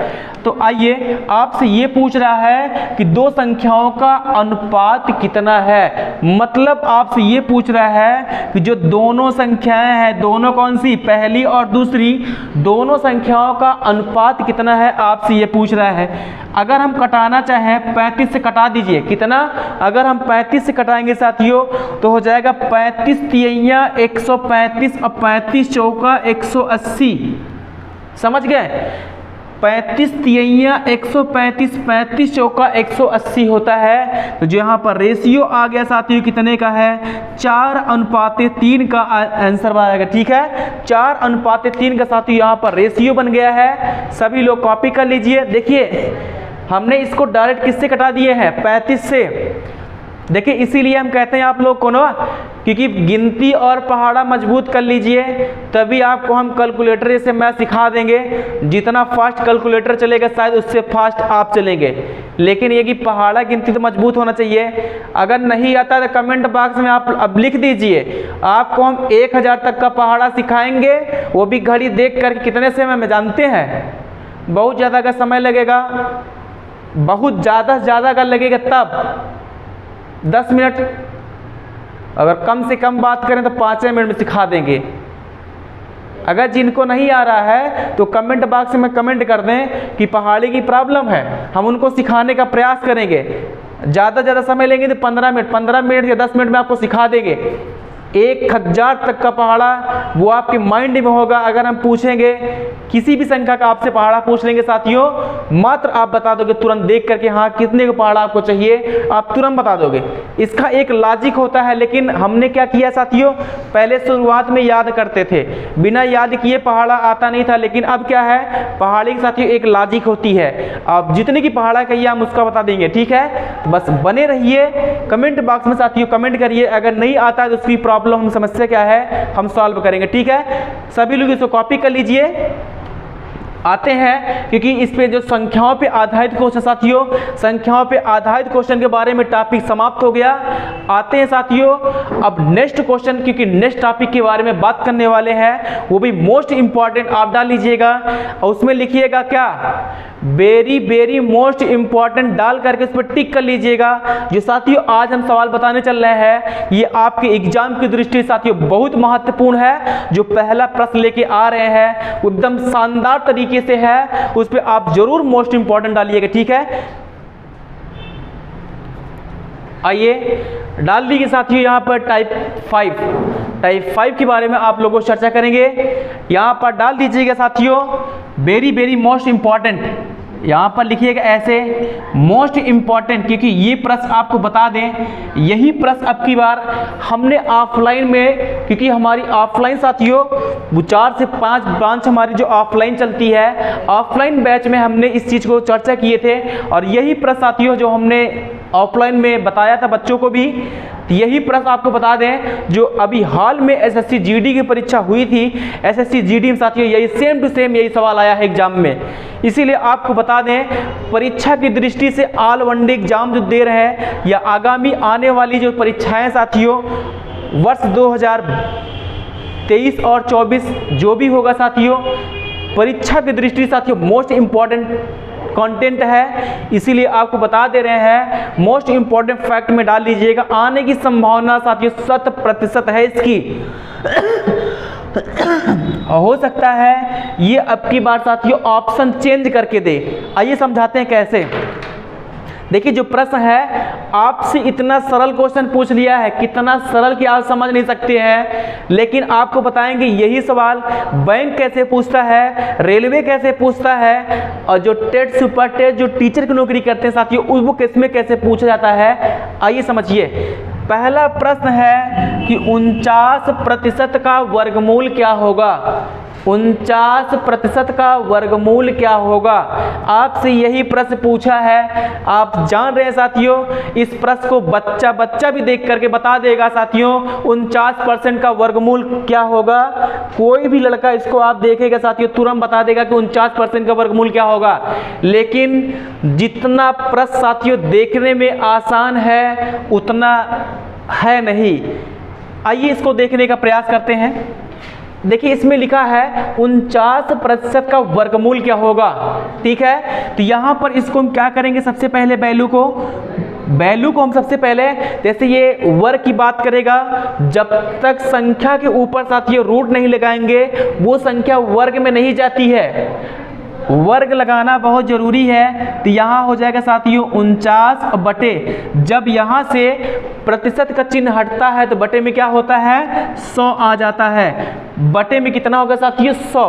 तो आइए आपसे ये पूछ रहा है कि दो संख्याओं का अनुपात कितना है। मतलब आपसे ये पूछ रहा है कि जो दोनों संख्याएं हैं, दोनों कौन सी, पहली और दूसरी, दोनों संख्याओं का अनुपात कितना है, आपसे ये पूछ रहा है। अगर हम कटाना चाहें 35 से कटा दीजिए, कितना, अगर हम 35 से कटाएंगे साथियों तो हो जाएगा 35 तिहैया 135 और 35 चौका 180। समझ गए? 35 तिहैया 135, 35 चौका 180 होता है। तो जो यहाँ पर रेशियो आ गया साथियों कितने का है, 4:3 का आंसर आएगा। ठीक है, 4:3 का साथियों यहाँ पर रेशियो बन गया है। सभी लोग कॉपी कर लीजिए। देखिए हमने इसको डायरेक्ट किससे कटा दिए हैं, 35 से। देखिए इसीलिए हम कहते हैं आप लोग को ना, क्योंकि गिनती और पहाड़ा मजबूत कर लीजिए तभी आपको हम कैलकुलेटर से मैथ सिखा देंगे। जितना फास्ट कैलकुलेटर चलेगा शायद उससे फास्ट आप चलेंगे, लेकिन ये कि पहाड़ा गिनती तो मजबूत होना चाहिए। अगर नहीं आता तो कमेंट बॉक्स में आप अब लिख दीजिए। आपको हम 1000 तक का पहाड़ा सिखाएंगे, वो भी घड़ी देख कर कितने समय में, जानते हैं बहुत ज़्यादा का समय लगेगा, बहुत ज़्यादा से ज़्यादा अगर लगेगा तब 10 मिनट, अगर कम से कम बात करें तो 5 मिनट में सिखा देंगे। अगर जिनको नहीं आ रहा है तो कमेंट बॉक्स में कमेंट कर दें कि पहाड़ी की प्रॉब्लम है, हम उनको सिखाने का प्रयास करेंगे। ज़्यादा ज़्यादा समय लेंगे तो 15 मिनट या 10 मिनट में आपको सिखा देंगे। 1000 तक का पहाड़ा वो आपके माइंड में होगा। अगर हम पूछेंगे किसी भी संख्या का, आपसे पहाड़ा पूछ लेंगे साथियों, मात्र आप बता दोगे तुरंत देख करके, हाँ कितने का पहाड़ा आपको चाहिए, आप तुरंत बता दोगे। इसका एक लॉजिक होता है, लेकिन हमने क्या किया साथियों, पहले शुरुआत में याद करते थे, बिना याद किए पहाड़ा आता नहीं था। लेकिन अब क्या है, पहाड़ी के साथियों एक लॉजिक होती है। आप जितने की पहाड़ा कहिए हम उसका बता देंगे। ठीक है, तो बस बने रहिए, कमेंट बॉक्स में साथियों कमेंट करिए। अगर नहीं आता है तो उसकी प्रॉब्लम, हम समस्या क्या है, हम सॉल्व करेंगे। ठीक है, सभी लोग इसको कॉपी कर लीजिए। आते हैं, क्योंकि इस पे जो संख्याओं पे आधारित क्वेश्चन साथियों, संख्याओं पे आधारित क्वेश्चन के बारे में टॉपिक समाप्त हो गया। आते हैं साथियों अब नेक्स्ट क्वेश्चन, क्योंकि नेक्स्ट टॉपिक के बारे में बात करने वाले हैं, वो भी मोस्ट इंपॉर्टेंट। आप डाल लीजिएगा और उसमें लिखिएगा क्या, वेरी वेरी मोस्ट इंपॉर्टेंट डाल करके उस पर टिक कर लीजिएगा। जो साथियों आज हम सवाल बताने चल रहे हैं ये आपके एग्जाम की दृष्टि से साथियों बहुत महत्वपूर्ण है। जो पहला प्रश्न लेके आ रहे हैं एकदम शानदार तरीके से है, उस पर आप जरूर मोस्ट इंपॉर्टेंट डालिएगा। ठीक है, आइए डाल दीजिए साथियों। यहाँ पर टाइप 5 के बारे में आप लोगों को चर्चा करेंगे। यहाँ पर डाल दीजिएगा साथियों वेरी वेरी मोस्ट इंपॉर्टेंट, यहाँ पर लिखिएगा ऐसे मोस्ट इंपॉर्टेंट, क्योंकि ये प्रश्न आपको बता दें, यही प्रश्न अब की बार हमने ऑफलाइन में, क्योंकि हमारी ऑफलाइन साथियों 4 से 5 ब्रांच हमारी जो ऑफलाइन चलती है, ऑफलाइन बैच में हमने इस चीज़ को चर्चा किए थे। और यही प्रश्न साथियों जो हमने ऑफलाइन में बताया था बच्चों को भी, यही प्रश्न आपको बता दें जो अभी हाल में एसएससी जीडी की परीक्षा हुई थी। एसएससी जीडी में साथियों यही सेम टू सेम यही सवाल आया है एग्जाम में। इसीलिए आपको बता दें परीक्षा की दृष्टि से ऑल वनडे एग्जाम जो दे रहे हैं या आगामी आने वाली जो परीक्षाएं साथियों वर्ष 2023 और 24 जो भी होगा साथियों, परीक्षा की दृष्टि से साथियों मोस्ट इंपॉर्टेंट कंटेंट है। इसीलिए आपको बता दे रहे हैं मोस्ट इंपॉर्टेंट फैक्ट में डाल लीजिएगा। आने की संभावना साथियों 100% है इसकी। हो सकता है ये अब की बार साथियों ऑप्शन चेंज करके दे। आइए समझाते हैं कैसे। देखिए जो प्रश्न है आपसे इतना सरल क्वेश्चन पूछ लिया है, कितना सरल कि आप समझ नहीं सकते हैं, लेकिन आपको बताएंगे यही सवाल बैंक कैसे पूछता है, रेलवे कैसे पूछता है, और जो टेट सुपर टेट जो टीचर की नौकरी करते हैं साथियों वो किसमें कैसे पूछा जाता है। आइए समझिए। पहला प्रश्न है कि 49% का वर्गमूल क्या होगा। 49% का वर्गमूल क्या होगा, आपसे यही प्रश्न पूछा है। आप जान रहे हैं साथियों, इस प्रश्न को बच्चा भी देख करके बता देगा साथियों 49% का वर्गमूल क्या होगा। कोई भी लड़का इसको आप देखेगा साथियों तुरंत बता देगा कि 49% का वर्गमूल क्या होगा। लेकिन जितना प्रश्न साथियों देखने में आसान है उतना है नहीं। आइए इसको देखने का प्रयास करते हैं। देखिए इसमें लिखा है 49% का वर्गमूल क्या होगा, ठीक है। तो यहाँ पर इसको हम क्या करेंगे, सबसे पहले वैल्यू को हम सबसे पहले, जैसे ये वर्ग की बात करेगा, जब तक संख्या के ऊपर साथियों रूट नहीं लगाएंगे वो संख्या वर्ग में नहीं जाती है। वर्ग लगाना बहुत जरूरी है। तो यहाँ हो जाएगा साथियों 49 बटे, जब यहाँ से प्रतिशत का चिन्ह हटता है तो बटे में क्या होता है 100 आ जाता है। बटे में कितना होगा साथियों 100।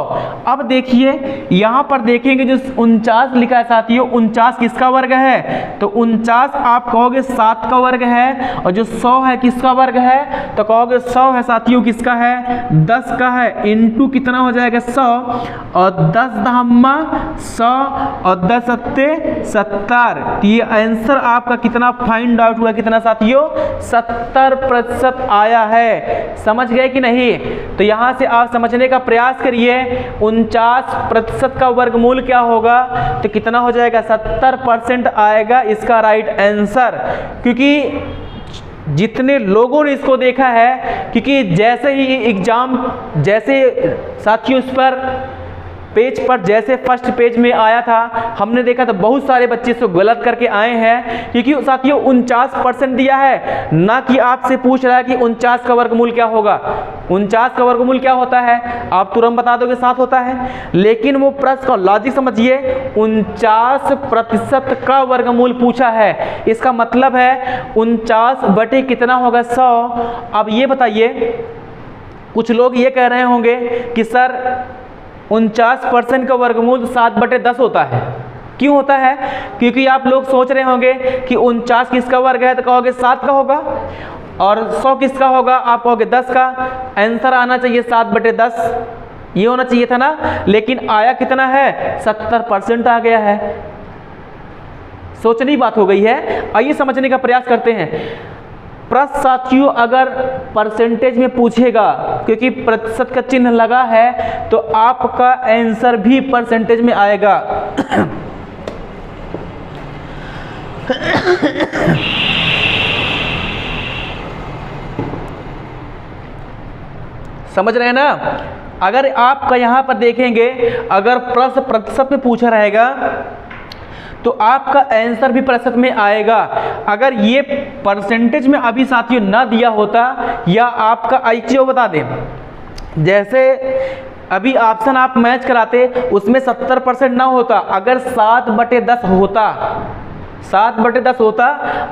अब देखिए यहाँ पर देखेंगे जो 49 लिखा है साथियों, 49 किसका वर्ग है, तो 49 आप कहोगे 7 का वर्ग है, और जो 100 है किसका वर्ग है, तो कहोगे 100 है साथियों किसका है 10 का है। इंटू कितना हो जाएगा 100, और 10 दहम्मा 100 और 10 सत्ते 70। ये आंसर आपका कितना फाइंड आउट हुआ, कितना साथियों 70% आया है। समझ गए कि नहीं। तो यहाँ से आप समझने का प्रयास करिए 49% का वर्गमूल क्या होगा, तो कितना हो जाएगा 70% आएगा इसका राइट आंसर। क्योंकि जितने लोगों ने इसको देखा है, क्योंकि जैसे ही एग्जाम जैसे साथियों इस पर पेज पर जैसे फर्स्ट पेज में आया था हमने देखा तो बहुत सारे बच्चे इसको गलत करके आए हैं, क्योंकि साथियों 49% दिया है, ना कि आपसे पूछ रहा है कि 49 का वर्गमूल क्या होगा। 49 का वर्गमूल क्या होता है आप तुरंत बता दोगे 7 होता है, लेकिन वो प्रश्न का लॉजिक समझिए 49% का वर्गमूल पूछा है, इसका मतलब है 49 बटे कितना होगा 100। अब ये बताइए, कुछ लोग ये कह रहे होंगे कि सर 49% का वर्गमूल 7 बटे 10 होता है। क्यों होता है, क्योंकि आप लोग सोच रहे होंगे कि 49 किसका वर्ग है, तो कहोगे 7 का होगा, और 100 किसका होगा, आप कहोगे 10 का। आंसर आना चाहिए 7 बटे 10, ये होना चाहिए था ना, लेकिन आया कितना है 70% आ गया है। सोचने की बात हो गई है। आइए समझने का प्रयास करते हैं। प्रश्न साथियों अगर परसेंटेज में पूछेगा, क्योंकि प्रतिशत का चिन्ह लगा है, तो आपका आंसर भी परसेंटेज में आएगा। समझ रहे हैं ना। अगर आपका यहां पर देखेंगे, अगर प्रश्न प्रतिशत में पूछा रहेगा तो आपका आंसर भी प्रतिशत में आएगा। अगर ये परसेंटेज में अभी साथियों ना दिया होता, या आपका आईक्यू बता दें, जैसे अभी ऑप्शन आप मैच कराते उसमें 70% ना होता, अगर 7 बटे 10 होता, 7 बटे 10 होता,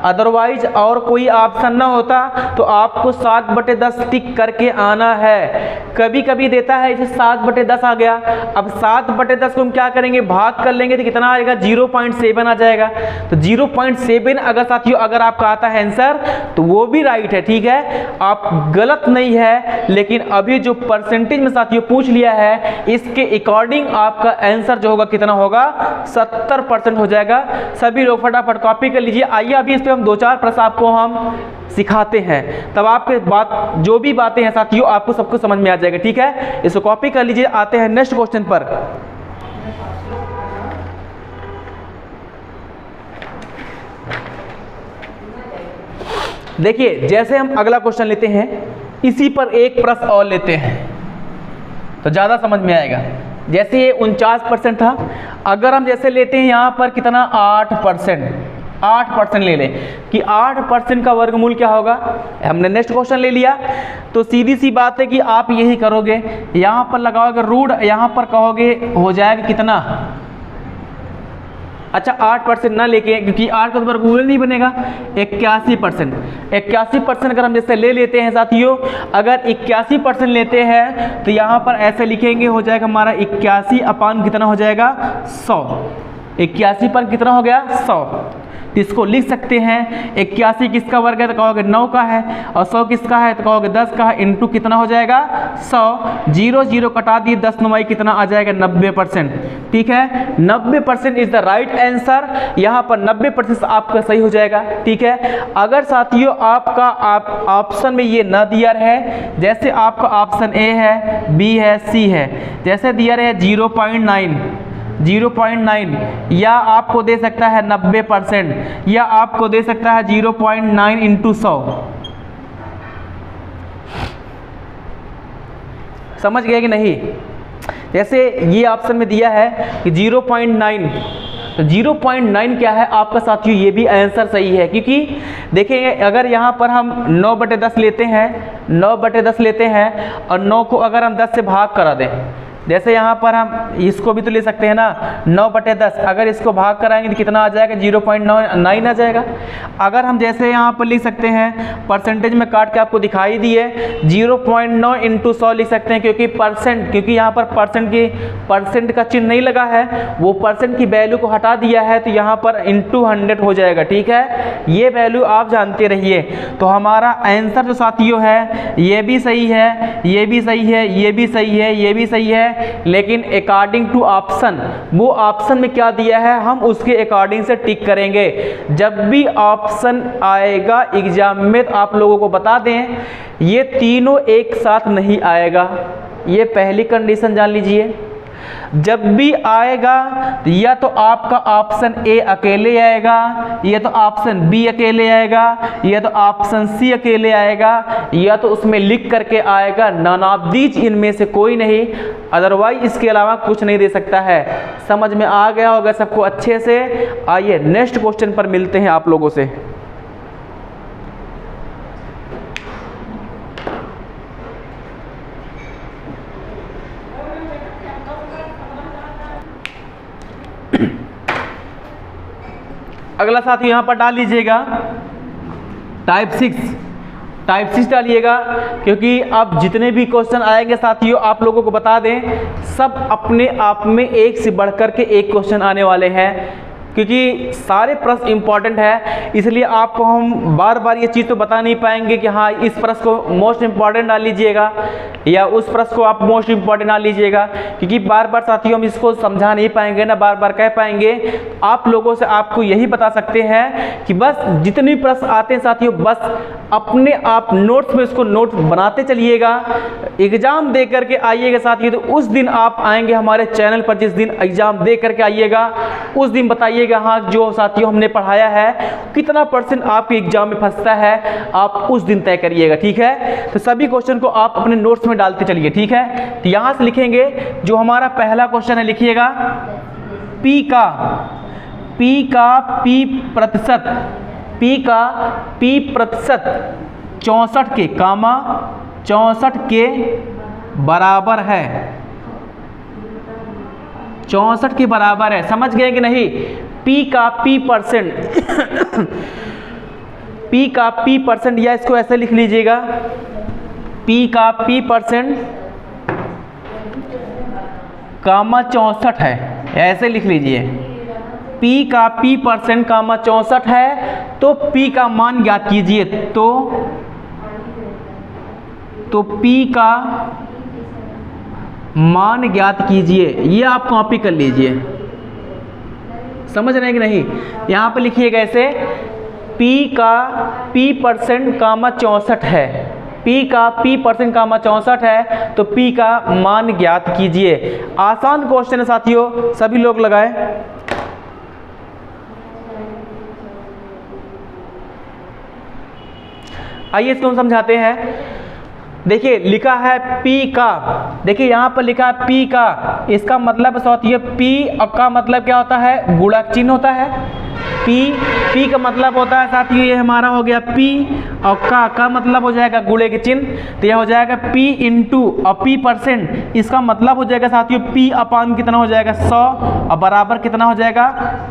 अदरवाइज और कोई ऑप्शन ना होता, तो आपको 7 बटे 10 टिक करके आना है। कभी कभी देता है इसे 7 बटे 10 आ गया, अब 7 बटे 10 को हम क्या करेंगे, भाग कर लेंगे तो कितना आएगा 0.7 आ जाएगा। तो 0.7 अगर साथियों अगर आपका आता है आंसर तो वो भी राइट है, ठीक है, आप गलत नहीं है। लेकिन अभी जो परसेंटेज में साथियों पूछ लिया है, इसके अकॉर्डिंग आपका आंसर जो होगा कितना होगा 70% हो जाएगा। सभी लोग फटाफट कॉपी कर लीजिए। आइए अभी इस पे हम 2-4 प्रश्न आपको हम सिखाते हैं, तब आपके बात जो भी बातें हैं साथियों आपको सबको समझ में आ जाएगा, ठीक है। इसको कॉपी कर लीजिए। आते हैं नेक्स्ट क्वेश्चन पर। देखिए जैसे हम अगला क्वेश्चन लेते हैं, इसी पर एक प्रश्न और लेते हैं तो ज्यादा समझ में आएगा। जैसे ये 49% था, अगर हम जैसे लेते हैं यहाँ पर कितना 8% ले लें कि 8% का वर्गमूल क्या होगा। हमने नेक्स्ट क्वेश्चन ले लिया, तो सीधी सी बात है कि आप यही करोगे, यहाँ पर लगाओगे रूट, यहाँ पर कहोगे हो जाएगा कितना, अच्छा 8% ना लेके, क्योंकि 8 का दोबारा गूगल नहीं बनेगा, 81%। 81% अगर हम जैसे ले लेते हैं साथियों, अगर 81% लेते हैं तो यहाँ पर ऐसे लिखेंगे, हो जाएगा हमारा 81 अपान कितना हो जाएगा 100। 81 पर कितना हो गया 100। इसको लिख सकते हैं 81 किसका वर्ग है तो कहोगे 9 का है, और 100 किसका है तो कहोगे 10 का है, इंटू कितना हो जाएगा 100। 0 0 कटा दिए, 10 9 कितना आ जाएगा 90%। ठीक है, 90% इज द राइट आंसर। यहाँ पर 90% आपका सही हो जाएगा। ठीक है, अगर साथियों आपका ऑप्शन में ये ना दिया रहे, जैसे आपका ऑप्शन ए है, बी है, सी है, जैसे दिया रहे 0.9 या आपको दे सकता है 90%, या आपको दे सकता है 0.9 इंटू 100। समझ गए कि नहीं? जैसे ये ऑप्शन में दिया है कि 0.9, तो 0.9 क्या है आपका साथियों, ये भी आंसर सही है। क्योंकि देखेंगे अगर यहाँ पर हम 9/10 लेते हैं, 9/10 लेते हैं और 9 को अगर हम 10 से भाग करा दें, जैसे यहाँ पर हम इसको भी तो ले सकते हैं ना, 9/10 अगर इसको भाग कराएंगे तो कितना आ जाएगा 0.9 आ जाएगा। अगर हम जैसे यहाँ पर लिख सकते हैं, परसेंटेज में काट के आपको दिखाई दिए 0.9 इंटू 100 लिख सकते हैं, क्योंकि परसेंट, क्योंकि यहाँ पर परसेंट का चिन्ह नहीं लगा है, वो परसेंट की वैल्यू को हटा दिया है, तो यहाँ पर इंटू 100 हो जाएगा। ठीक है, ये वैल्यू आप जानते रहिए। तो हमारा आंसर जो साथियों है ये भी सही है, ये भी सही है, ये भी सही है, ये भी सही है, लेकिन अकॉर्डिंग टू ऑप्शन, वो ऑप्शन में क्या दिया है हम उसके अकॉर्डिंग से टिक करेंगे। जब भी ऑप्शन आएगा एग्जाम में तो आप लोगों को बता दें, ये तीनों एक साथ नहीं आएगा, ये पहली कंडीशन जान लीजिए। जब भी आएगा या तो आपका ऑप्शन ए अकेले आएगा, या तो ऑप्शन बी अकेले आएगा, या तो ऑप्शन सी अकेले आएगा, या तो उसमें लिख करके आएगा नन ऑफ दीज, इनमें से कोई नहीं, अदरवाइज इसके अलावा कुछ नहीं दे सकता है। समझ में आ गया होगा सबको अच्छे से। आइए नेक्स्ट क्वेश्चन पर मिलते हैं आप लोगों से। अगला साथी यहाँ पर डाल लीजिएगा टाइप 6 डालिएगा, क्योंकि अब जितने भी क्वेश्चन आएंगे साथियों आप लोगों को बता दें, सब अपने आप में एक से बढ़कर के एक क्वेश्चन आने वाले हैं, क्योंकि सारे प्रश्न इंपॉर्टेंट है। इसलिए आपको हम बार बार ये चीज़ तो बता नहीं पाएंगे कि हाँ इस प्रश्न को मोस्ट इंपॉर्टेंट डाल लीजिएगा या उस प्रश्न को आप मोस्ट इंपॉर्टेंट डाल लीजिएगा, क्योंकि बार बार साथियों हम इसको समझा नहीं पाएंगे ना बार बार कह पाएंगे। आप लोगों से आपको यही बता सकते हैं कि बस जितने भी प्रश्न आते हैं साथियों, बस अपने आप नोट्स में इसको नोट बनाते चलिएगा। एग्जाम दे करके आइएगा साथियों, तो उस दिन आप आएंगे हमारे चैनल पर, जिस दिन एग्जाम दे करके आइएगा उस दिन बताइएगा हाँ जो साथियों हमने पढ़ाया है कितना % आपके एग्जाम में फंसता है, आप उस दिन तय करिएगा। ठीक है, तो सभी क्वेश्चन को आप अपने नोट्स में डालते चलिए। ठीक है, तो यहां से लिखेंगे जो हमारा पहला क्वेश्चन है, लिखिएगा P का P प्रतिशत 64 के 64 के बराबर है, 64 के बराबर है। समझ गए कि नहीं? P का P%, या इसको ऐसे लिख लीजिएगा, P का P% कामा 64 है, ऐसे लिख लीजिए। P का P% कामा 64 है, तो P का मान ज्ञात कीजिए। तो P का मान ज्ञात कीजिए, ये आप कॉपी कर लीजिए। समझ रहे हैं कि नहीं? यहाँ पे लिखिएगा ऐसे, P का P% कामा 64 है, P का P% कामा 64 है, तो P का मान ज्ञात कीजिए। आसान क्वेश्चन है साथियों, सभी लोग लगाएं। आइए इसको हम समझाते हैं। देखिए लिखा है P का, देखिए यहाँ पर लिखा है P का, इसका मतलब साथियों P का मतलब क्या होता है? गुणक चिन्ह होता है। पी का मतलब होता है साथियों, ये हमारा हो गया पी, और का मतलब हो जाएगा गुणे के चिन्ह, तो यह हो जाएगा पी इंटू और पी परसेंट, इसका मतलब हो जाएगा साथियों पी अपान कितना हो जाएगा 100 और बराबर कितना हो जाएगा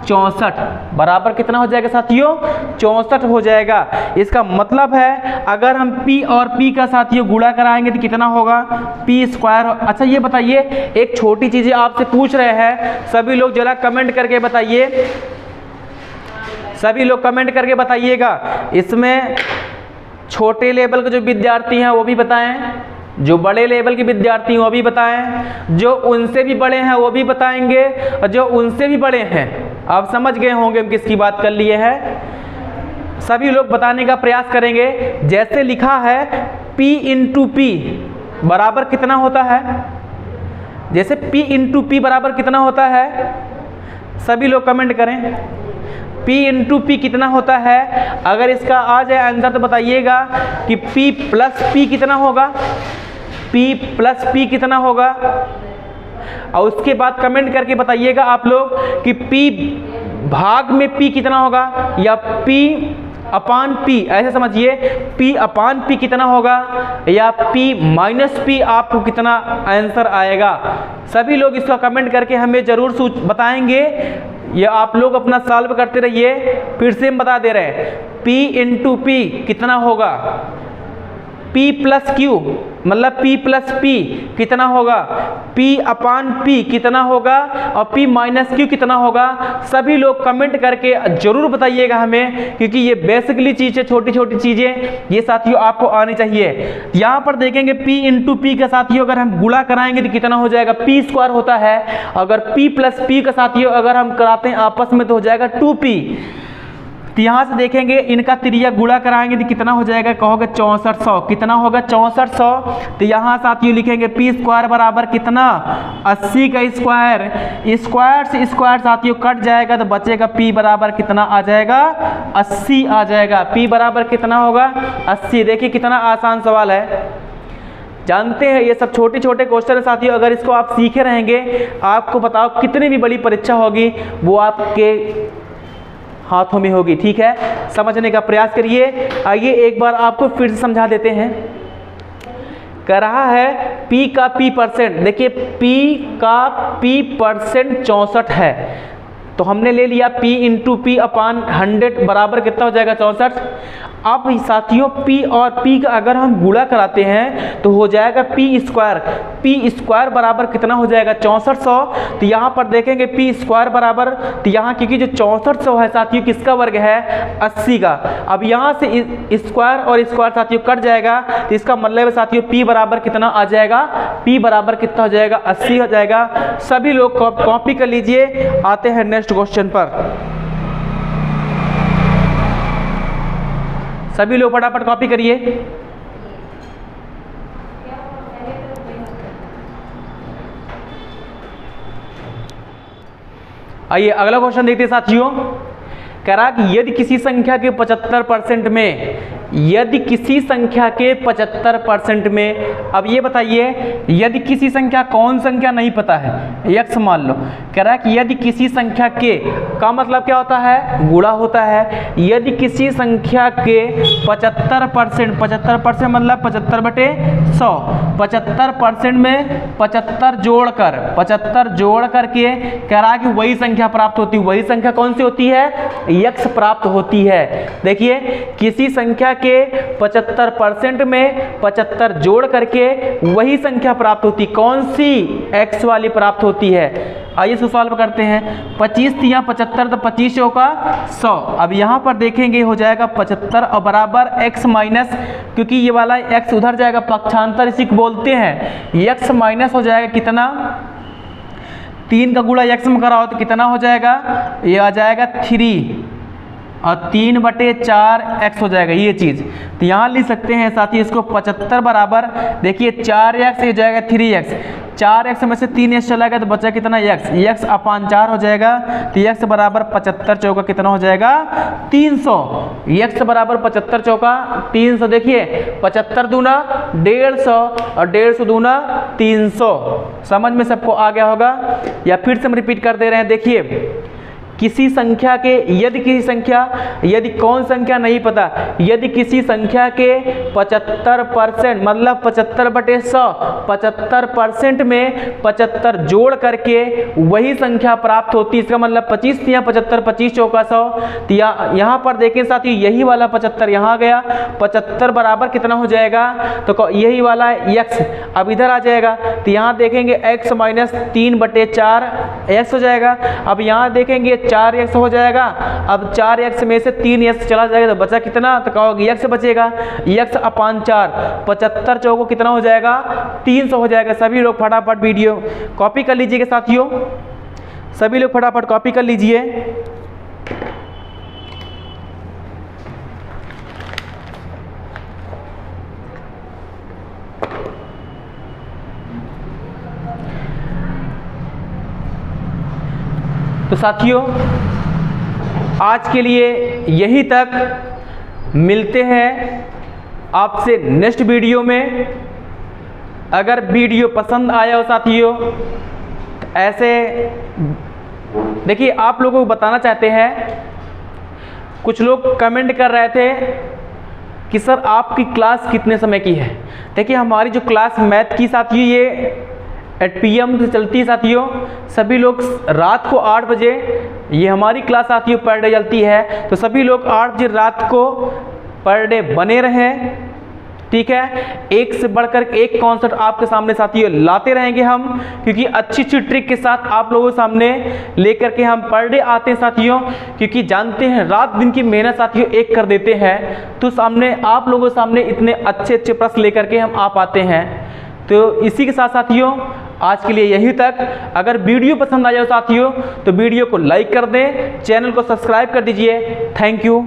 64, बराबर कितना हो जाएगा साथियों 64 हो जाएगा। इसका मतलब है अगर हम पी और पी का साथियों गुणा कराएंगे तो कितना होगा पी स्क्वायर। अच्छा ये बताइए, एक छोटी चीज़ आपसे पूछ रहे हैं, सभी लोग जरा कमेंट करके बताइए, सभी लोग कमेंट करके बताइएगा, इसमें छोटे लेवल के जो विद्यार्थी हैं वो भी बताएं, जो बड़े लेवल के विद्यार्थी हैं वो भी बताएं, जो उनसे भी बड़े हैं वो भी बताएंगे, और जो उनसे भी बड़े हैं, आप समझ गए होंगे हम किसकी बात कर लिए हैं। सभी लोग बताने का प्रयास करेंगे। जैसे लिखा है P इंटू पी बराबर कितना होता है, जैसे P इंटू पी बराबर कितना होता है, सभी लोग कमेंट करें P इंटू पी कितना होता है। अगर इसका आ जाए आंसर तो बताइएगा कि P प्लस पी कितना होगा, P प्लस पी कितना होगा, और उसके बाद कमेंट करके बताइएगा आप लोग कि P भाग में P कितना होगा, या P अपान P, ऐसे समझिए P अपान P कितना होगा, या P माइनस P आपको कितना आंसर आएगा। सभी लोग इसका कमेंट करके हमें ज़रूर बताएंगे, या आप लोग अपना सॉल्व करते रहिए। फिर से हम बता दे रहे हैं P इंटू पी कितना होगा, P प्लस क्यू मतलब P प्लस P कितना होगा, P अपान P कितना होगा, और P माइनस Q कितना होगा। सभी लोग कमेंट करके जरूर बताइएगा हमें, क्योंकि ये बेसिकली चीज़ें, छोटी छोटी चीज़ें ये साथियों आपको आनी चाहिए। यहाँ पर देखेंगे P इंटू पी का साथियों अगर हम गुणा कराएंगे तो कितना हो जाएगा P स्क्वायर होता है। अगर P प्लस P का साथियों अगर हम कराते हैं आपस में तो हो जाएगा 2P। तो यहाँ से देखेंगे इनका त्रिज्या गुणा कराएंगे तो कितना हो जाएगा, कहोगे 6400, कितना होगा 6400। तो यहाँ साथियों लिखेंगे P स्क्वायर बराबर कितना 80 का स्क्वायर, स्क्वायर से स्क्वायर साथियों कट जाएगा तो बचेगा P बराबर कितना आ जाएगा 80 आ जाएगा। P बराबर कितना होगा 80। देखिए कितना आसान सवाल है, जानते हैं ये सब छोटे छोटे क्वेश्चन साथियों, अगर इसको आप सीखे रहेंगे आपको बताओ कितनी भी बड़ी परीक्षा होगी वो आपके हाथों में होगी। ठीक है, समझने का प्रयास करिए। आइए एक बार आपको फिर से समझा देते हैं। कह रहा है P का P परसेंट, देखिए P का P परसेंट 64 है, तो हमने ले लिया P इंटू पी अपान 100 बराबर कितना हो जाएगा 64। अब साथियों P और P का अगर हम गुणा कराते हैं तो हो जाएगा P स्क्वायर, P स्क्वायर बराबर कितना हो जाएगा 6400। तो यहाँ पर देखेंगे P स्क्वायर बराबर, तो यहाँ क्योंकि जो 6400 है साथियों किसका वर्ग है 80 का। अब यहाँ से स्क्वायर और स्क्वायर साथियों कट जाएगा, तो इसका मतलब है साथियों P बराबर कितना आ जाएगा, P बराबर कितना हो जाएगा 80 हो जाएगा। सभी लोग कॉपी कर लीजिए। आते हैं नेक्स्ट क्वेश्चन पर, सभी लोग फटाफट कॉपी करिए। आइए अगला क्वेश्चन देखते हैं साथियों। कह रहा कि यदि किसी संख्या के 75% में, यदि किसी संख्या के 75% में, अब ये बताइए यदि किसी संख्या, कौन संख्या नहीं पता है, x मान लो। कह रहा है कि यदि किसी संख्या के का मतलब क्या होता है, गुणा होता है। यदि किसी संख्या के 75%, 75% मतलब 75/100, 75% में 75 जोड़ करके कह रहा है कि वही संख्या प्राप्त होती है। वही संख्या कौन सी होती है, x प्राप्त होती है। देखिए किसी संख्या के 75% में 75 जोड़ करके वही संख्या प्राप्त होती, कौन सी, x वाली प्राप्त होती है। आइए इसको सॉल्व करते हैं। 25 या 75 तो 25 चौका 100। अब यहाँ पर देखेंगे हो जाएगा 75 और बराबर x माइनस, क्योंकि ये वाला x उधर जाएगा, पक्षांतर इसी को बोलते हैं। x माइनस हो जाएगा कितना, 3 का गुणा x में कराओ तो कितना हो जाएगा, ये आ जाएगा 3 और 3/4x हो जाएगा ये चीज़। तो यहाँ लिख सकते हैं साथी इसको 75 बराबर, देखिए 4x हो जाएगा 3x, 4x में से 3x चला गया तो बचा कितना x अपान 4 हो जाएगा। तो x बराबर 75 चौका कितना हो जाएगा 300। x बराबर 75 चौका 300। देखिए 75 दूना 150 और 150 दूना 300। समझ में सबको आ गया होगा, या फिर से हम रिपीट कर दे रहे हैं। देखिए किसी संख्या के यदि कौन संख्या नहीं पता, यदि किसी संख्या के 75% मतलब 75/100 75% में 75 जोड़ करके वही संख्या प्राप्त होती है। इसका मतलब 25 या 75, 25 चौका 100। तो यहाँ पर देखें साथियों, यही वाला 75 यहाँ गया, 75 बराबर कितना हो जाएगा, तो यही वाला x अब इधर आ जाएगा। तो यहाँ देखेंगे x माइनस 3/4 x हो जाएगा। अब यहाँ देखेंगे 4x हो जाएगा। अब 4x में से 3x चला जाएगा तो बचा कितना, तो कहोगे x बचेगा, x/4 75 चौको कितना हो जाएगा, 300 हो जाएगा। सभी लोग फटाफट वीडियो कॉपी कर लीजिएगा साथियों, सभी लोग फटाफट कॉपी कर लीजिए। तो साथियों आज के लिए यही तक, मिलते हैं आपसे नेक्स्ट वीडियो में। अगर वीडियो पसंद आया हो साथियों, तो ऐसे देखिए आप लोगों को बताना चाहते हैं, कुछ लोग कमेंट कर रहे थे कि सर आपकी क्लास कितने समय की है। देखिए हमारी जो क्लास मैथ की साथियों ये 8 PM से चलती है साथियों। सभी लोग रात को 8 बजे ये हमारी क्लास साथियों पर डे चलती है। तो सभी लोग 8 बजे रात को पर डे बने रहें, ठीक है। एक से बढ़कर एक कॉन्सेप्ट आपके सामने साथियों लाते रहेंगे हम, क्योंकि अच्छी अच्छी ट्रिक के साथ आप लोगों के सामने लेकर के हम पर डे आते हैं साथियों। क्योंकि जानते हैं रात दिन की मेहनत साथियों एक कर देते हैं, तो सामने आप लोगों के सामने इतने अच्छे अच्छे प्रश्न लेकर के हम आ पाते हैं। तो इसी के साथ साथियों आज के लिए यही तक। अगर वीडियो पसंद आ जाए साथियों तो वीडियो को लाइक कर दें, चैनल को सब्सक्राइब कर दीजिए। Thank you.